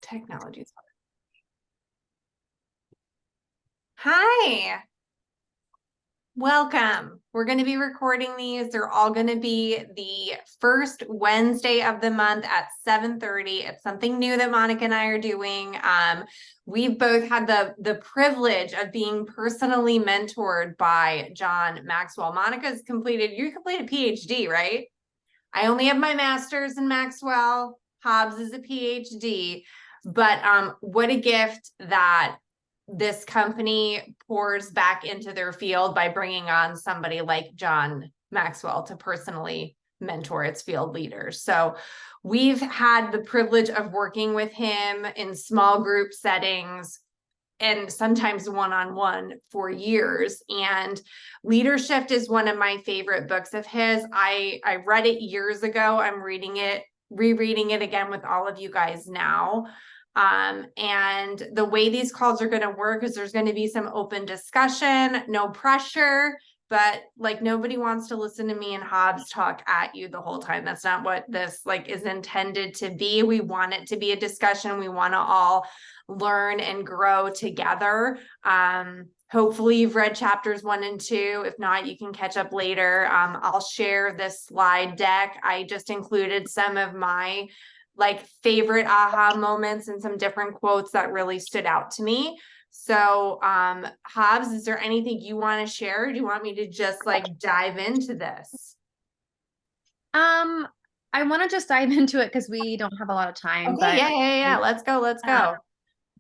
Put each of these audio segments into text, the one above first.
Technology's hard. Hi, welcome. We're going to be recording these. They're all going to be the first Wednesday of the month at 7:30. It's something new that Monica and I are doing. We've both had the privilege of being personally mentored by John Maxwell. You completed PhD, right? I only have my master's in Maxwell. Hobbs is a PhD. But what a gift that this company pours back into their field by bringing on somebody like John Maxwell to personally mentor its field leaders. So we've had the privilege of working with him in small group settings and sometimes one-on-one for years. And Leadershift is one of my favorite books of his. I read it years ago. I'm rereading it again with all of you guys now. And the way these calls are going to work is there's going to be some open discussion, no pressure, but like nobody wants to listen to me and Hobbs talk at you the whole time. That's not what this is intended to be. We want it to be a discussion. We want to all learn and grow together. Hopefully you've read chapters 1 and 2. If not, you can catch up later. I'll share this slide deck. I just included some of my favorite aha moments and some different quotes that really stood out to me. So, Hobbs, is there anything you want to share? Do you want me to just dive into this? I want to just dive into it because we don't have a lot of time, Okay, but yeah. Let's go.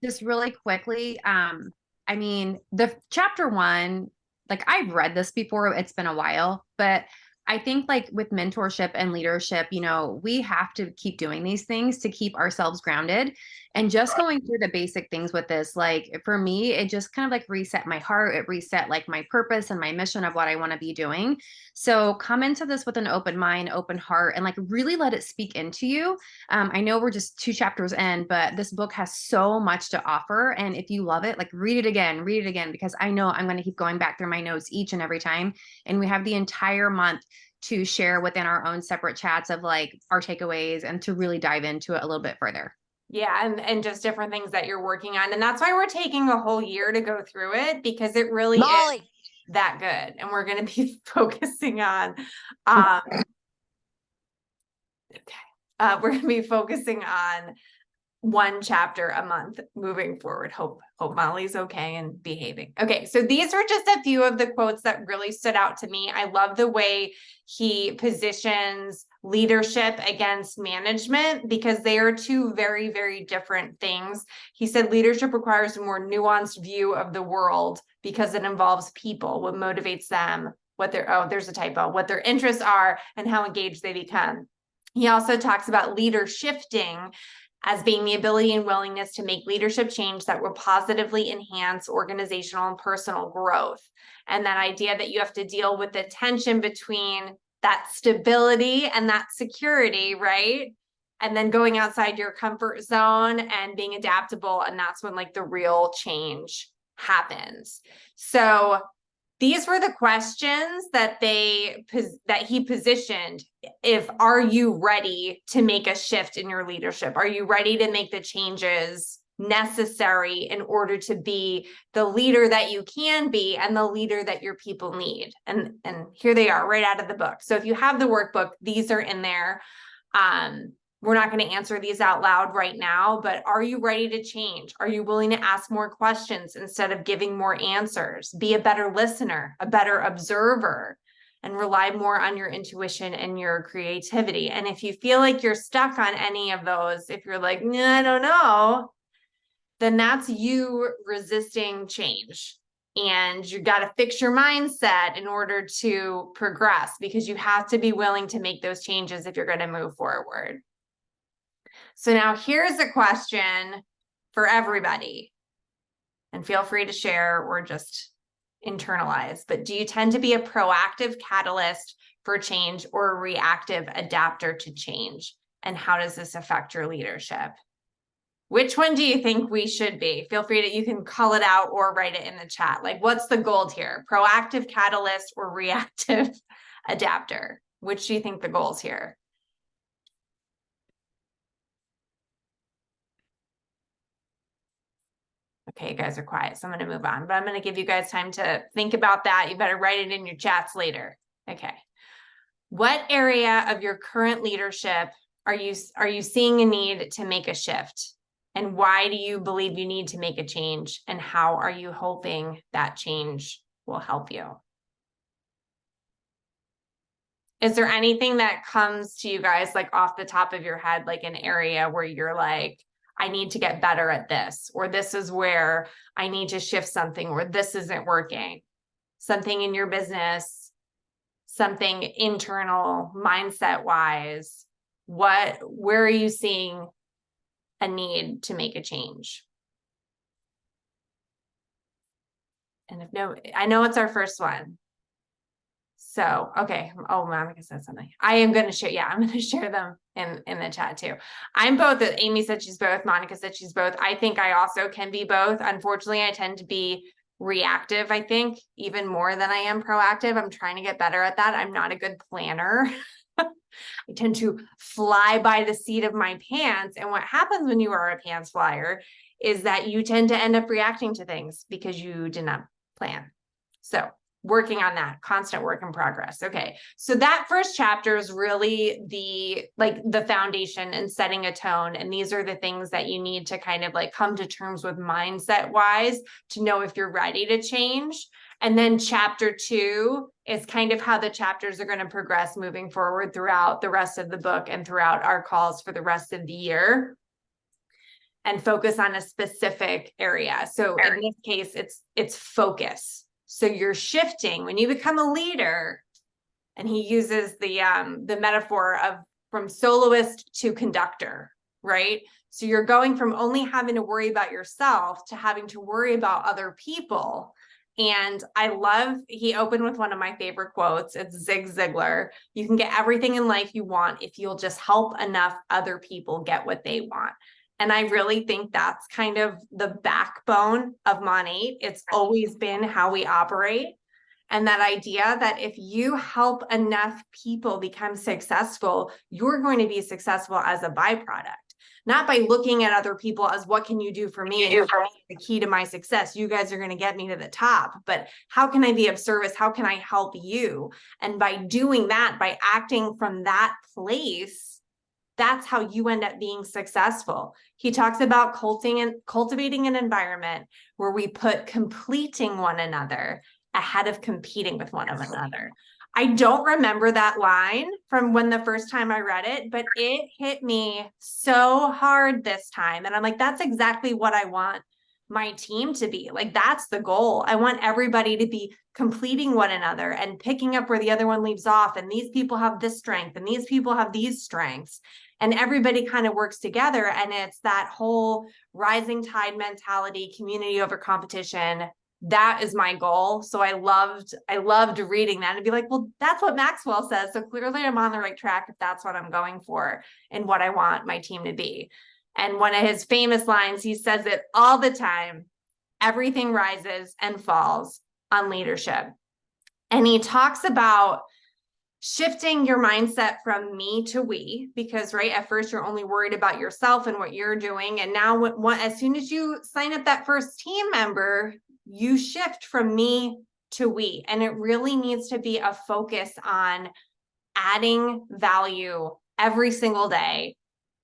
Just really quickly. I mean, the chapter 1, I've read this before, it's been a while, but I think with mentorship and leadership, we have to keep doing these things to keep ourselves grounded. And just going through the basic things with this, for me, it just kind of reset my heart. It reset my purpose and my mission of what I want to be doing. So come into this with an open mind, open heart, and really let it speak into you. I know we're just 2 chapters in, but this book has so much to offer. And if you love it, read it again, because I know I'm going to keep going back through my notes each and every time. And we have the entire month to share within our own separate chats of our takeaways and to really dive into it a little bit further. Yeah, and just different things that you're working on. And that's why we're taking a whole year to go through it, because it really is that good. And we're going to be focusing on we're going to be focusing on 1 chapter a month moving forward. Hope Molly's okay and behaving. Okay, so these are just a few of the quotes that really stood out to me. I love the way he positions leadership against management, because they are 2 very, very different things. He said leadership requires a more nuanced view of the world because it involves people, what motivates them, what there's a typo, what their interests are, and how engaged they become. He also talks about leader shifting as being the ability and willingness to make leadership change that will positively enhance organizational and personal growth. And that idea that you have to deal with the tension between that stability and that security, right? And then going outside your comfort zone and being adaptable. And that's when the real change happens. So these were the questions that he positioned. Are you ready to make a shift in your leadership? Are you ready to make the changes necessary in order to be the leader that you can be and the leader that your people need? And here they are right out of the book. So if you have the workbook, these are in there. We're not going to answer these out loud right now, but are you ready to change? Are you willing to ask more questions instead of giving more answers? Be a better listener, a better observer, and rely more on your intuition and your creativity. And if you feel like you're stuck on any of those, if you're like, nah, I don't know, then that's you resisting change. And you got to fix your mindset in order to progress, because you have to be willing to make those changes if you're going to move forward. So now here's a question for everybody, and feel free to share or just internalize, but do you tend to be a proactive catalyst for change or a reactive adapter to change? And how does this affect your leadership? Which one do you think we should be? Feel free you can call it out or write it in the chat. What's the goal here? Proactive catalyst or reactive adapter? Which do you think the goal's here? Okay, you guys are quiet, so I'm going to move on, but I'm going to give you guys time to think about that. You better write it in your chats later. Okay. What area of your current leadership are you seeing a need to make a shift? And why do you believe you need to make a change? And how are you hoping that change will help you? Is there anything that comes to you guys like off the top of your head, like an area where you're like, I need to get better at this, or this is where I need to shift something, or this isn't working? Something in your business, something internal, mindset wise. Where are you seeing a need to make a change? And if no, I know it's our first one. So, okay. Oh, Monica said something. I am going to share. Yeah, I'm going to share them in the chat too. I'm both. Amy said she's both. Monica said she's both. I think I also can be both. Unfortunately, I tend to be reactive, I think, even more than I am proactive. I'm trying to get better at that. I'm not a good planner. I tend to fly by the seat of my pants. And what happens when you are a pants flyer is that you tend to end up reacting to things because you did not plan. So working on that, constant work in progress. Okay. So that first chapter is really the foundation and setting a tone. And these are the things that you need to kind of like come to terms with mindset wise to know if you're ready to change. And then chapter 2 is kind of how the chapters are going to progress moving forward throughout the rest of the book and throughout our calls for the rest of the year, and focus on a specific area. So in this case, it's focus. So you're shifting when you become a leader, and he uses the metaphor of from soloist to conductor, right? So you're going from only having to worry about yourself to having to worry about other people. And he opened with one of my favorite quotes. It's Zig Ziglar. You can get everything in life you want if you'll just help enough other people get what they want. And I really think that's kind of the backbone of Monate. It's always been how we operate. And that idea that if you help enough people become successful, you're going to be successful as a byproduct, not by looking at other people as what can you do for me? And the key to my success. You guys are going to get me to the top, but how can I be of service? How can I help you? And by doing that, by acting from that place, that's how you end up being successful. He talks about cultivating an environment where we put completing one another ahead of competing with one another. I don't remember that line from when the first time I read it, but it hit me so hard this time. And I'm like, that's exactly what I want my team to be. Like, that's the goal. I want everybody to be completing one another and picking up where the other one leaves off. And these people have this strength and these people have these strengths. And everybody kind of works together. And it's that whole rising tide mentality, community over competition. That is my goal. So I loved reading that and be like, well, that's what Maxwell says. So clearly I'm on the right track if that's what I'm going for and what I want my team to be. And one of his famous lines, he says it all the time: everything rises and falls on leadership. And he talks about shifting your mindset from me to we, because right at first you're only worried about yourself and what you're doing. And now as soon as you sign up that first team member, you shift from me to we. And it really needs to be a focus on adding value every single day,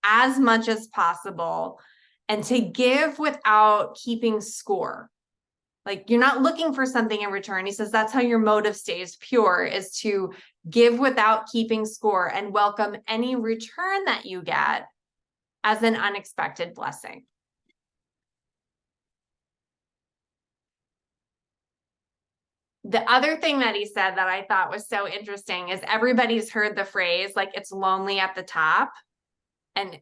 as much as possible, and to give without keeping score. Like, you're not looking for something in return. He says that's how your motive stays pure, is to give without keeping score and welcome any return that you get as an unexpected blessing. The other thing that he said that I thought was so interesting is everybody's heard the phrase, like, it's lonely at the top. And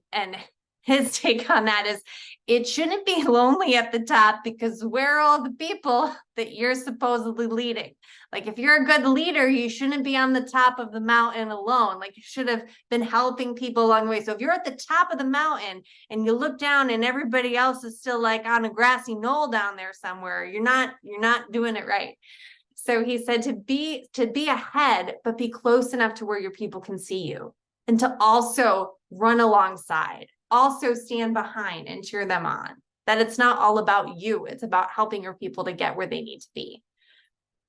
his take on that is it shouldn't be lonely at the top, because where are all the people that you're supposedly leading? Like, if you're a good leader, you shouldn't be on the top of the mountain alone. Like, you should have been helping people along the way. So if you're at the top of the mountain and you look down and everybody else is still like on a grassy knoll down there somewhere, you're not doing it right. So he said to be ahead, but be close enough to where your people can see you, and to also run alongside, also stand behind and cheer them on. that it's not all about you. It's about helping your people to get where they need to be.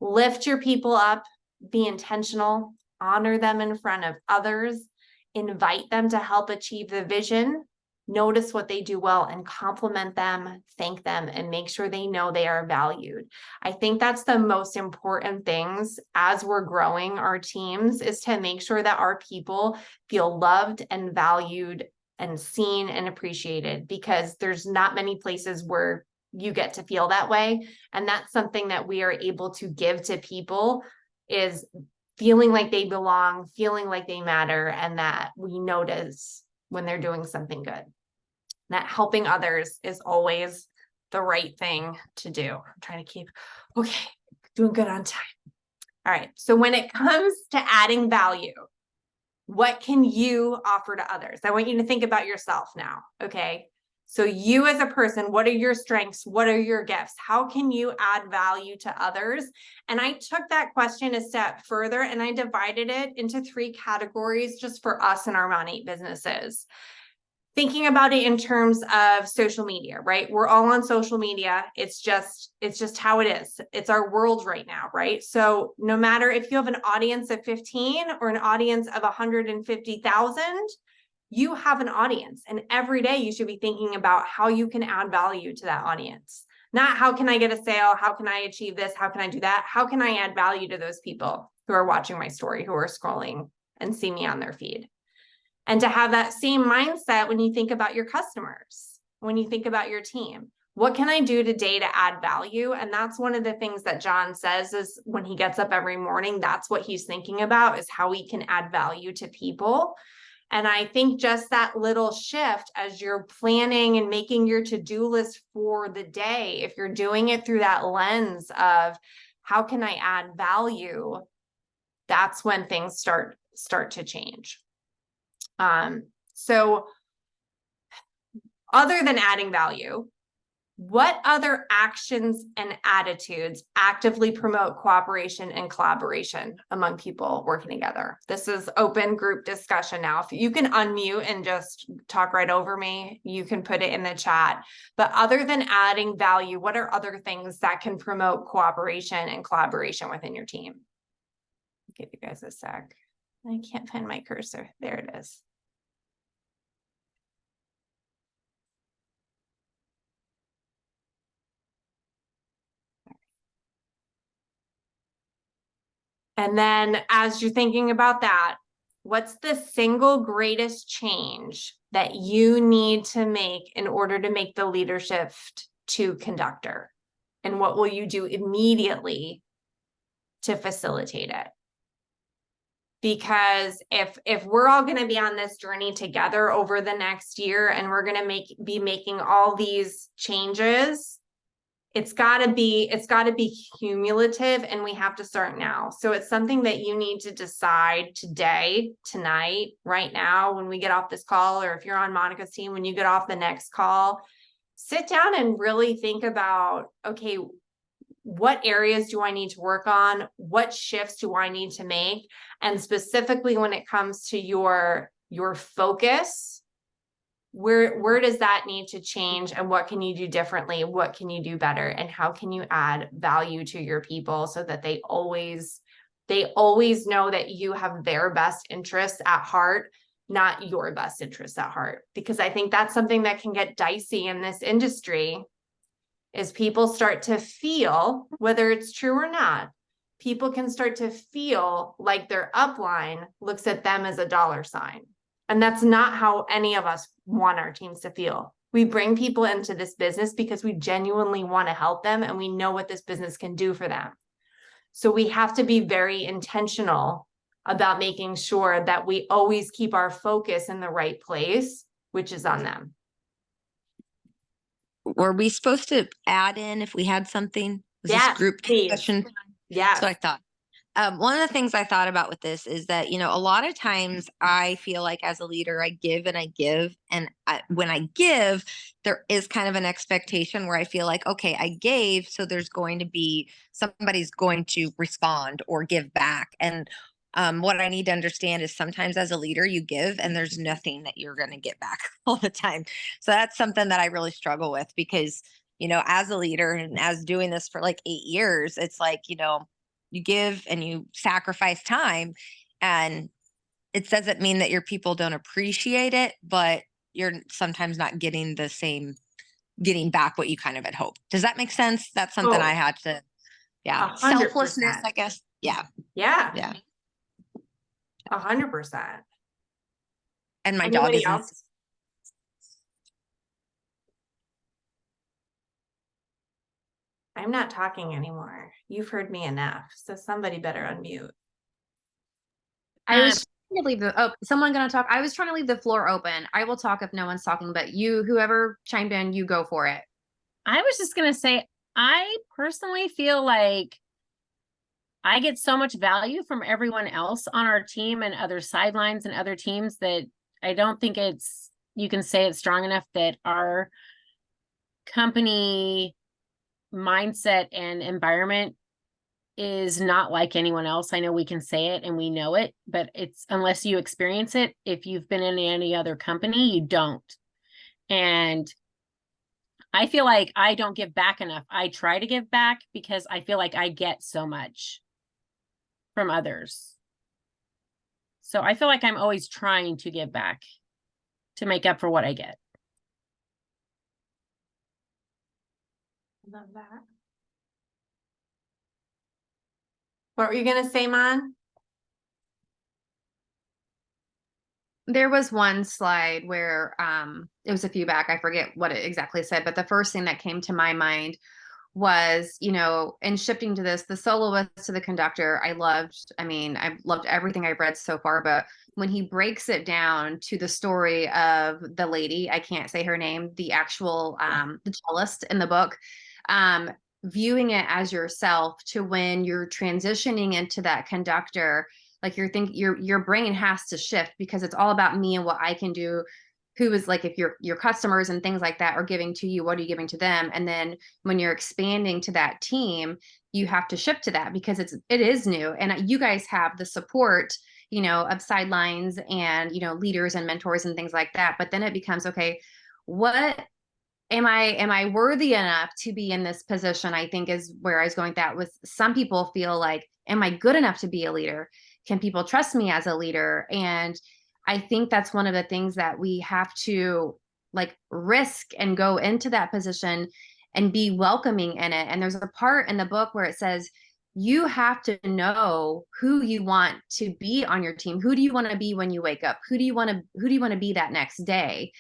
Lift your people up, be intentional, honor them in front of others, invite them to help achieve the vision, notice what they do well and compliment them, thank them, and make sure they know they are valued. I think that's the most important things as we're growing our teams, is to make sure that our people feel loved and valued and seen and appreciated, because there's not many places where you get to feel that way. And that's something that we are able to give to people, is feeling like they belong, feeling like they matter, and that we notice when they're doing something good. That helping others is always the right thing to do. I'm trying to keep, okay, doing good on time. All right. So when it comes to adding value, what can you offer to others? I want you to think about yourself now. Okay. So you as a person, what are your strengths? What are your gifts? How can you add value to others? And I took that question a step further and I divided it into 3 categories just for us in our Mount 8 businesses. Thinking about it in terms of social media, right? We're all on social media. It's just how it is. It's our world right now, right? So no matter if you have an audience of 15 or an audience of 150,000, you have an audience, and every day you should be thinking about how you can add value to that audience. Not how can I get a sale? How can I achieve this? How can I do that? How can I add value to those people who are watching my story, who are scrolling and see me on their feed? And to have that same mindset when you think about your customers, when you think about your team. What can I do today to add value? And that's one of the things that John says, is when he gets up every morning, that's what he's thinking about, is how we can add value to people. And I think just that little shift as you're planning and making your to-do list for the day, if you're doing it through that lens of how can I add value, that's when things start to change. So other than adding value, what other actions and attitudes actively promote cooperation and collaboration among people working together? This is open group discussion now. If you can unmute and just talk right over me, you can put it in the chat. But other than adding value, what are other things that can promote cooperation and collaboration within your team? I'll give you guys a sec. I can't find my cursor. There it is. And then as you're thinking about that, what's the single greatest change that you need to make in order to make the Leadershift to conductor? And what will you do immediately to facilitate it? Because if we're all going to be on this journey together over the next year, and we're going to be making all these changes, it's got to be cumulative, and we have to start now. So it's something that you need to decide today, tonight, right now, when we get off this call, or if you're on Monica's team, when you get off the next call, sit down and really think about, okay, what areas do I need to work on? What shifts do I need to make? And specifically when it comes to your focus, where does that need to change, and what can you do differently? What can you do better? And how can you add value to your people so that they always know that you have their best interests at heart, not your best interests at heart? Because I think that's something that can get dicey in this industry, is people start to feel, whether it's true or not, people can start to feel like their upline looks at them as a dollar sign. And that's not how any of us want our teams to feel. We bring people into this business because we genuinely want to help them, and we know what this business can do for them. So we have to be very intentional about making sure that we always keep our focus in the right place, which is on them. Were we supposed to add in if we had something? Was Yes, this group please. discussion? Yeah. So I thought. One of the things I thought about with this is that, a lot of times I feel like as a leader, I give and I give. And when I give, there is kind of an expectation where I feel like, okay, I gave, so there's going to be somebody's going to respond or give back. And What I need to understand is sometimes as a leader, you give and there's nothing that you're going to get back all the time. So that's something that I really struggle with because, as a leader and as doing this for like 8 years, it's like, you give and you sacrifice time, and it doesn't mean that your people don't appreciate it, but you're sometimes not getting getting back what you kind of had hoped. Does that make sense? That's something I Oh, had to, yeah. 100%. Selflessness, I guess. Yeah. Yeah, Yeah. 100%. And my dog Anybody is else? I'm not talking anymore. You've heard me enough, so somebody better unmute. I was trying to leave someone gonna talk. I was trying to leave the floor open. I will talk if no one's talking, but whoever chimed in, you go for it. I was just going to say, I personally feel like I get so much value from everyone else on our team and other sidelines and other teams that I don't think you can say it's strong enough that our company mindset and environment is not like anyone else. I know we can say it and we know it, but it's unless you experience it, if you've been in any other company, you don't. And I feel like I don't give back enough. I try to give back because I feel like I get so much from others. So I feel like I'm always trying to give back to make up for what I get. Love that. What were you gonna say, Mon? There was one slide where it was a few back. I forget what it exactly said, but the first thing that came to my mind was, in shifting to this, the soloist to the conductor, I've loved everything I've read so far, but when he breaks it down to the story of the lady, I can't say her name, the actual the cellist in the book, viewing it as yourself to when you're transitioning into that conductor, like your brain has to shift because it's all about me and what I can do. Who is like, if your customers and things like that are giving to you, what are you giving to them? And then when you're expanding to that team, you have to shift to that because it is new. And you guys have the support, of sidelines and, leaders and mentors and things like that. But then it becomes, okay, what am I worthy enough to be in this position? I think is where I was going with that. Was some people feel like, am I good enough to be a leader? Can people trust me as a leader? And I think that's one of the things that we have to like risk and go into that position and be welcoming in it. And there's a part in the book where it says, you have to know who you want to be on your team. Who do you want to be when you wake up? Who do you want to be that next day?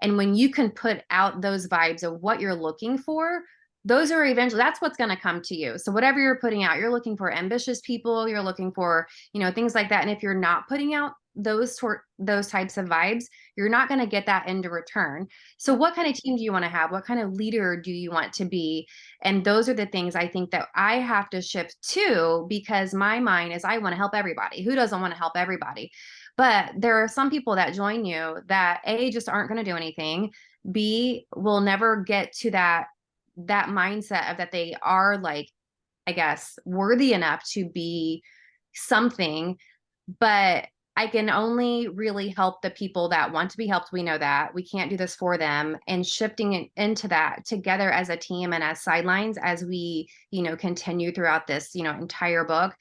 And when you can put out those vibes of what you're looking for, those are eventually, that's what's going to come to you. So whatever you're putting out, you're looking for ambitious people, you're looking for, things like that. And if you're not putting out those types of vibes, you're not going to get that into return. So what kind of team do you want to have? What kind of leader do you want to be? And those are the things I think that I have to shift to, because my mind is, I want to help everybody. Who doesn't want to help everybody? But there are some people that join you that A, just aren't going to do anything. B, will never get to that mindset of that they are, like, I guess, worthy enough to be something. But I can only really help the people that want to be helped. We know that we can't do this for them, and shifting it into that together as a team and as sidelines, as we, continue throughout this, entire book,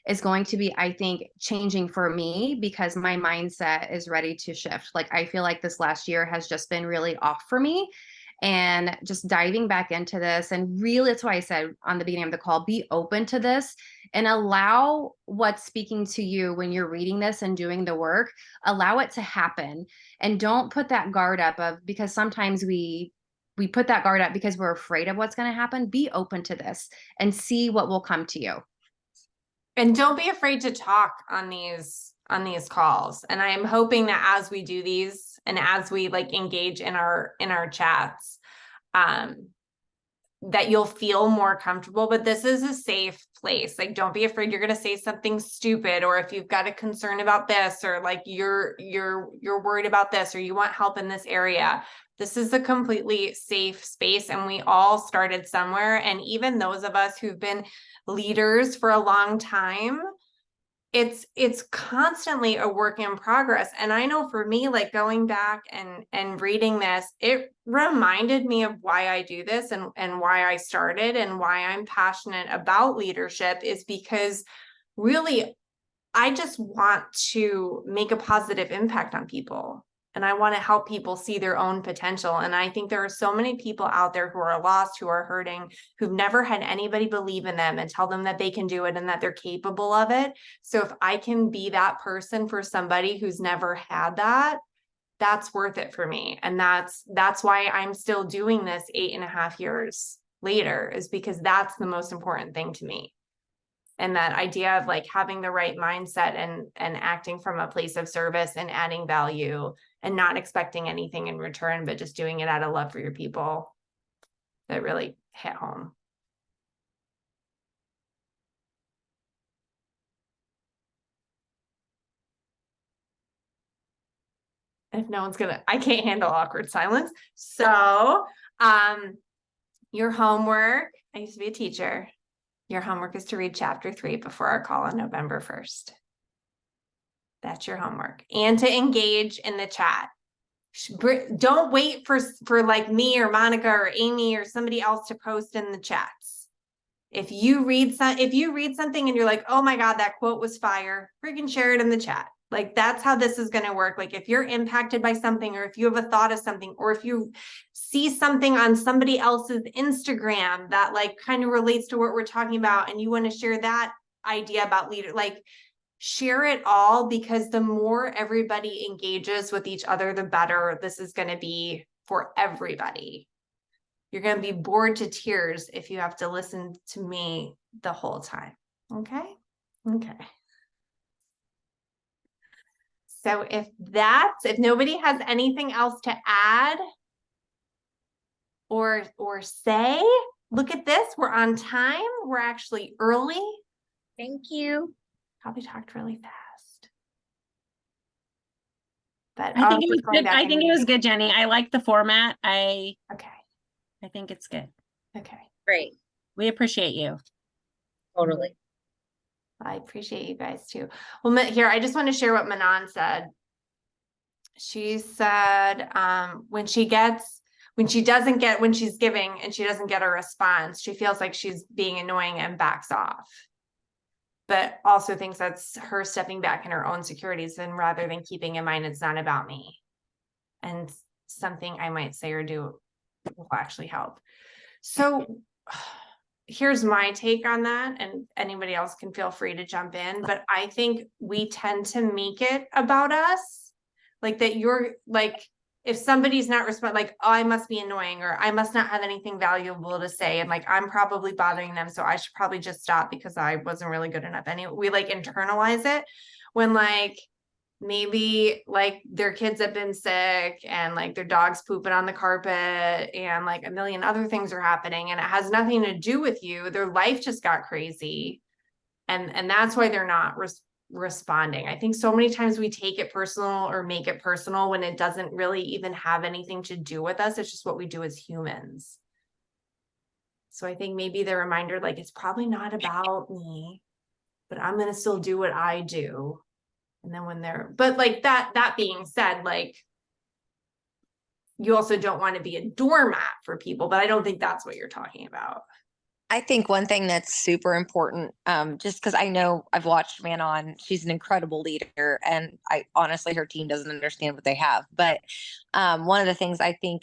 is going to be, I think, changing for me, because my mindset is ready to shift. Like, I feel like this last year has just been really off for me, and just diving back into this. And really, that's why I said on the beginning of the call, be open to this and allow what's speaking to you when you're reading this and doing the work, allow it to happen. And don't put that guard up because sometimes we put that guard up because we're afraid of what's going to happen. Be open to this and see what will come to you. And don't be afraid to talk on these calls. And I'm hoping that as we do these and as we like engage in our chats, that you'll feel more comfortable. But this is a safe place. Like, don't be afraid you're going to say something stupid, or if you've got a concern about this, or like you're worried about this, or you want help in this area. This is a completely safe space, and we all started somewhere. And even those of us who've been leaders for a long time, it's constantly a work in progress. And I know for me, like going back and reading this, it reminded me of why I do this and why I started and why I'm passionate about leadership, is because really I just want to make a positive impact on people. And I want to help people see their own potential. And I think there are so many people out there who are lost, who are hurting, who've never had anybody believe in them and tell them that they can do it and that they're capable of it. So if I can be that person for somebody who's never had that, that's worth it for me. And that's why I'm still doing this 8.5 years later, is because that's the most important thing to me. And that idea of like having the right mindset and acting from a place of service and adding value and not expecting anything in return, but just doing it out of love for your people, that really hit home. If no one's I can't handle awkward silence. So, your homework, I used to be a teacher. Your homework is to read chapter 3 before our call on November 1st. That's your homework. And to engage in the chat. Don't wait for like me or Monica or Amy or somebody else to post in the chats. If you read something and you're like, oh my God, that quote was fire, freaking share it in the chat. Like that's how this is going to work. Like if you're impacted by something, or if you have a thought of something, or if you see something on somebody else's Instagram that like kind of relates to what we're talking about, and you want to share that idea about leader, like share it all, because the more everybody engages with each other, the better this is going to be for everybody. You're going to be bored to tears if you have to listen to me the whole time. Okay? Okay. So if nobody has anything else to add or say, look at this, we're on time. We're actually early. Thank you. Probably talked really fast. But I think it was good. I think it was good, Jenny. I like the format. I think it's good. Okay. Great. We appreciate you. Totally. I appreciate you guys too. Well, here, I just want to share what Manon said. She said, when she's giving and she doesn't get a response, she feels like she's being annoying and backs off. But also thinks that's her stepping back in her own securities, and rather than keeping in mind, it's not about me. And something I might say or do will actually help. So here's my take on that, and anybody else can feel free to jump in, but I think we tend to make it about us, like that you're like, if somebody's not responding, like, oh, I must be annoying, or I must not have anything valuable to say, and like I'm probably bothering them, so I should probably just stop because I wasn't really good enough. We like internalize it, when like maybe like their kids have been sick and like their dog's pooping on the carpet and like a million other things are happening, and it has nothing to do with you. Their life just got crazy, and that's why they're not responding. I think so many times we take it personal or make it personal when it doesn't really even have anything to do with us. It's just what we do as humans. So I think maybe the reminder, like, it's probably not about me, but I'm going to still do what I do. And then but like that being said, like, you also don't want to be a doormat for people, but I don't think that's what you're talking about. I think one thing that's super important, just because I know I've watched Manon, she's an incredible leader, and I honestly, her team doesn't understand what they have. But one of the things I think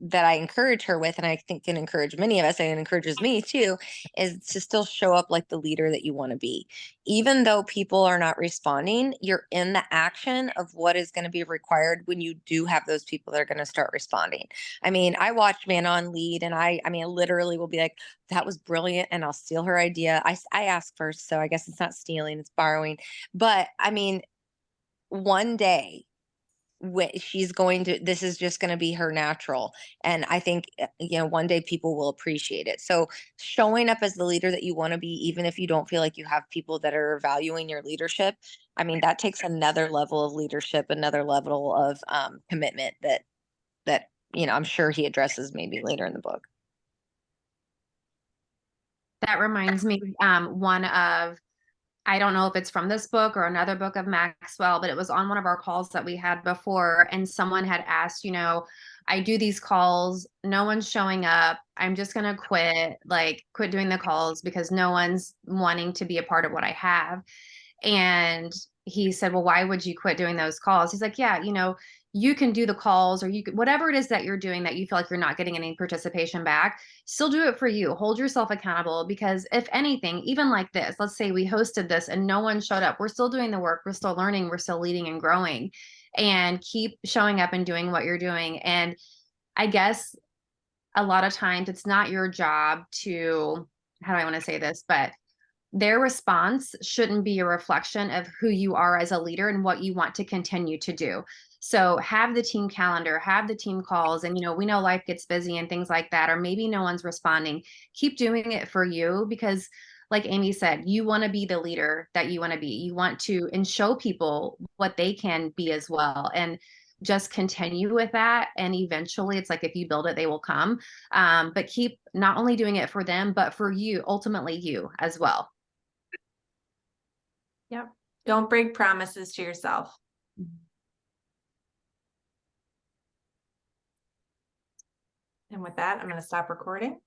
that I encourage her with, and I think can encourage many of us, and it encourages me too, is to still show up like the leader that you want to be. Even though people are not responding, you're in the action of what is going to be required when you do have those people that are going to start responding. I mean, I watched Manon lead, and I literally will be like, that was brilliant, and I'll steal her idea. I asked first, so I guess it's not stealing, it's borrowing. But I mean, one day, this is just going to be her natural. And I think, one day people will appreciate it. So showing up as the leader that you want to be, even if you don't feel like you have people that are valuing your leadership, I mean, that takes another level of leadership, another level of commitment that I'm sure he addresses maybe later in the book. That reminds me, one of I don't know if it's from this book or another book of Maxwell, but it was on one of our calls that we had before. And someone had asked, you know, I do these calls, no one's showing up. I'm just going to quit doing the calls because no one's wanting to be a part of what I have. And he said, well, why would you quit doing those calls? He's like, yeah, you know, you can do the calls, or you can, whatever it is that you're doing that you feel like you're not getting any participation back, still do it for you. Hold yourself accountable, because if anything, even like this, let's say we hosted this and no one showed up, we're still doing the work, we're still learning, we're still leading and growing, and keep showing up and doing what you're doing. And I guess a lot of times it's not your job to, how do I want to say this, but their response shouldn't be a reflection of who you are as a leader and what you want to continue to do. So have the team calendar, have the team calls, and, you know, we know life gets busy and things like that, or maybe no one's responding. Keep doing it for you, because like Amy said, you want to be the leader that you want to be. You want to and show people what they can be as well. And just continue with that. And eventually it's like, if you build it, they will come. But keep not only doing it for them, but for you, ultimately you as well. Yep. Don't break promises to yourself. And with that, I'm going to stop recording.